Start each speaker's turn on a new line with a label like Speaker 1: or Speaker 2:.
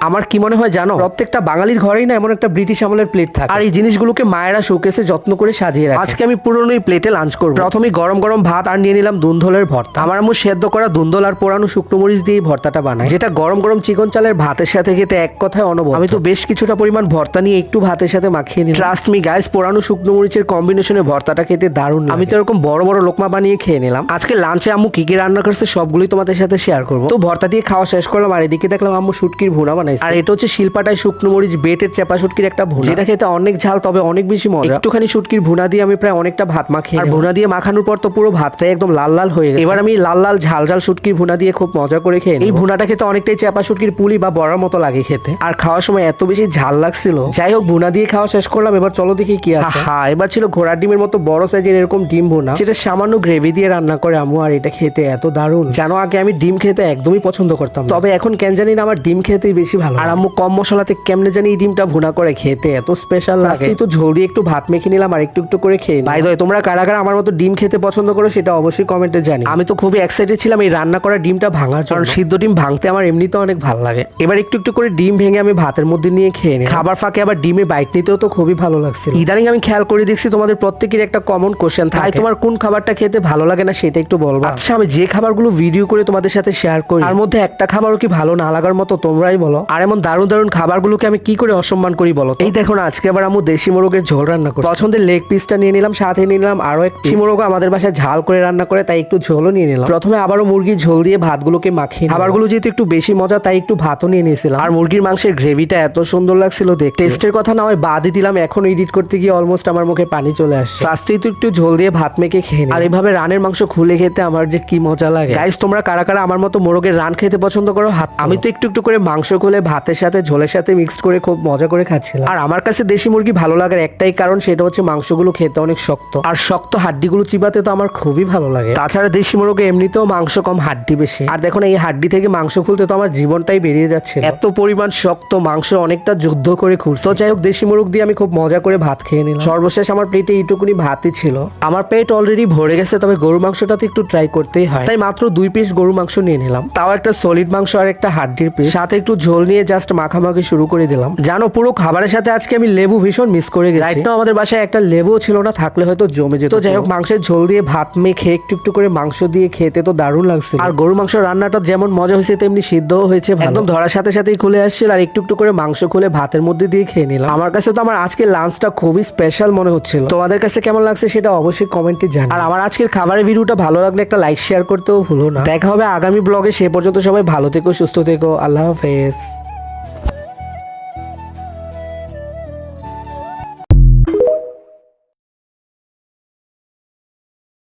Speaker 1: আমার কি মনে হয় জানো, প্রত্যেকটা বাঙালির ঘরেই না এমন একটা ব্রিটিশ আমলের প্লেট থাকে, আর এই জিনিসগুলোকে মায়েরা শোকেসে যত্ন করে সাজিয়ে রাখে। আজকে আমি পুরনো এই প্লেটে লাঞ্চ করবো। প্রথমে গরম গরম ভাত আর নিয়ে নিলাম দুন্দলের ভর্তা। আমার আম্মু সেদ্ধ করা দুন্দল আর পোড়ানো শুকনো মরিচ দিয়ে ভর্তাটা বানায়, যেটা গরম গরম চিকন চালের ভাতের সাথে খেতে এক কথায় অনবদ্য। আমি তো বেশ কিছুটা পরিমাণ ভর্তা নিয়ে একটু ভাতের সাথে মাখিয়ে নিলাম। ট্রাস্ট মি গাইস, পোড়ানো শুকনো মরিচের কম্বিনেশনে ভর্তাটা খেতে দারুণ। আমি তো এরকম বড় বড় লোকমা বানিয়ে খেয়ে নিলাম। আজকে লাঞ্চে আম্মু কি কি রান্না করছে সবগুলোই তোমাদের সাথে শেয়ার করবো। তো ভর্তা দিয়ে খাওয়া শেষ করলাম, আর এদিকে দেখলাম আম্মু শুটকির ভুনা বানাইছে। আর এটা হচ্ছে শিলপাটায় শুকনো মরিচ বেটের চেপা শুটকির একটা ভুনা, যেটা খেতে অনেক ঝাল তবে অনেক বেশি মজা। একটুখানি শুটকির ভুনা দিয়ে আমি প্রায় অনেকটা ভাত মাখিয়ে, আর ভুনা দিয়ে মাখানোর পর তো পুরো ভাতটাই একদম লাল লাল হয়ে গেছে। এবার আমি লাল লাল ঝাল ঝাল শুটকির ভুনা দিয়ে খুব মজা করে খেয়ে নিই। এই ভুনাটা খেতে অনেকটাই চেপা শুটকির পুলি বা বড়ার মতো লাগে খেতে, আর খাওয়ার সময় এত বেশি ঝাল লাগছিল। যাই হোক, ভুনা দিয়ে খাওয়া শেষ করলাম। এবার চলো দেখি কি আছে। হ্যাঁ, এবার ছিল ঘোড়ার ডিমের মতো বড় সাইজের এরকম ডিম ভুনা, যেটা সামান্য গ্রেভি দিয়ে রান্না করে আম্মু, আর এটা খেতে এত দারুণ। জানো, আগে আমি ডিম খেতে একদমই পছন্দ করতাম, তবে এখন কেন জানি না আমার ডিম খেতেই বেশি ভালো। আর আম্মু কম মশলাতে কেমনে জানি এই ডিমটা ভুনা করে খেতে এত স্পেশাল লাগে। তো ঝোল দিয়ে একটু ভাত মেখে নিলাম আর একটু একটু করে খেয়ে। বাই দ্য ওয়ে, তোমরা কারা কারা আমার মতো ডিম খেতে পছন্দ করো সেটা অবশ্যই কমেন্টে জানি। আমি তো খুবই এক্সাইটেড ছিলাম এই রান্না করা ডিমটা ভাঙার জন্য, কারণ সিদ্ধ ডিম ভাঙতে আমার এমনিতে অনেক ভালো লাগে। এবার একটু একটু করে ডিম ভেঙে আমি ভাতের মধ্যে নিয়ে খেয়ে নিই। খাবার ফাঁকে আবার ডিমে বাইট নিতেও তো খুবই ভালো লাগছে। ইদানিং আমি খেয়াল করে দেখছি তোমাদের প্রত্যেকের একটা কমন কোশ্চেন থাকে, তোমার কোন খাবারটা খেতে ভালো লাগে না সেটা একটু বলবা। আচ্ছা, আমি যে খাবারগুলো ভিডিও করে তোমাদের সাথে শেয়ার করি তার মধ্যে একটা খাবারও কি ভালো না লাগার মতো তোমরাই বলো। আর এমন দারুণ দারুণ খাবারগুলোকে আমি কি করে অসম্মান করি বলো। এই দেখো না, আজকে আবার আম্মু দেশি মোরগের ঝোল রান্না করে পছন্দের লেগ পিসটা নিয়ে নিলাম, সাথে নিয়ে নিলাম আরো এক পিস। মোরগ আমাদের বাসায় ঝাল করে রান্না করে, তাই একটু ঝোলও নিয়ে নিলাম। প্রথমে আবারও মুরগির ঝোল দিয়ে ভাতগুলোকে মাখিয়ে, খাবারগুলো যেহেতু একটু বেশি মজা তাই একটু ভাতও নিয়ে নিয়েছিলাম। আর মুরগির মাংসের গ্রেভিটা এত সুন্দর লাগছিল দেখতে, টেস্টের কথা না হয় বাদই দিলাম, এখন এডিট করতে গিয়ে অলমোস্ট আমার মুখে পানি চলে আসছে। ফার্স্টেই তো একটু ঝোল দিয়ে ভাত মেখে খেয়ে নিই, আর এইভাবে রানের মাংস খুলে খেতে আমার যে কি মজা লাগে। গাইস, তোমরা কারা কারা আমার মতো মোরগের রান খেতে পছন্দ করো হাত। আমি তো একটু একটু করে মাংস খুলে ভাতের সাথে ঝোলের সাথে মিক্সড করে খুব মজা করে খাচ্ছিলাম। আর আমার কাছে দেশি মুরগি ভালো লাগার একটাই কারণ, সেটা হচ্ছে মাংসগুলো খেতে অনেক শক্ত, আর শক্ত হাড্ডিগুলো চিবাতে তো আমার খুবই ভালো লাগে। তাছাড়া দেশি মুরগে এমনিতেও মাংস কম, হাড্ডি বেশি। আর দেখো না, এই হাড্ডি থেকে মাংস খুলতে তো আমার জীবনটাই বেরিয়ে যাচ্ছে, এত পরিমাণ শক্ত মাংস অনেকটা যুদ্ধ করে খুলছে। তো যাই হোক, দেশি মুরগ দিয়ে আমি খুব মজা করে ভাত খেয়ে নিলাম। সর্বশেষ আমার প্লেটে এইটুকুনি ভাতই ছিল। আমার পেট অলরেডি ভরে গেছে, তবে গরু মাংসটা তো একটু ট্রাই করতেই হয়, তাই মাত্র 2 পিস গরু মাংস নিয়ে নিলাম, তাও একটা সলিড মাংস আর একটা হাড্ডির পিস, সাথে একটু ঝোল নিয়ে জাস্ট মাখামাখি শুরু করে দিলাম। জানো, পুরো খাবারের সাথে আজকে আমি লেবু ভীষণ মিস করে গেছি। রাইট নাও আমাদের বাসায় একটা লেবুও ছিল না, থাকলে হয়তো জমে যেত। তো যাই হোক, মাংসের ঝোল দিয়ে ভাত মেখে একটু একটু করে মাংস দিয়ে খেতে তো দারুণ লাগছে। আর গরু মাংস রান্নাটা যেমন মজা হয়েছে তেমনি সিদ্ধও হয়েছে, একদম ধরার সাথে সাথেই খুলে আসছিল। আর একটু একটু করে মাংস খুলে ভাতের মধ্যে দিয়ে খেয়ে নিলাম। আমার কাছে তো আমার আজকের লাঞ্চটা খুবই স্পেশাল মনে হচ্ছিল। তোমাদের কাছে কেমন লাগছে সেটা অবশ্যই কমেন্টে জানাও। আর আমার আজকের খাবারের ভিডিওটা ভালো লাগলে একটা লাইক শেয়ার করতেও ভুলো না। দেখা হবে আগামী ব্লগে, সে পর্যন্ত সবাই ভালো থেকো, সুস্থ থেকো, আল্লাহ হাফেজ।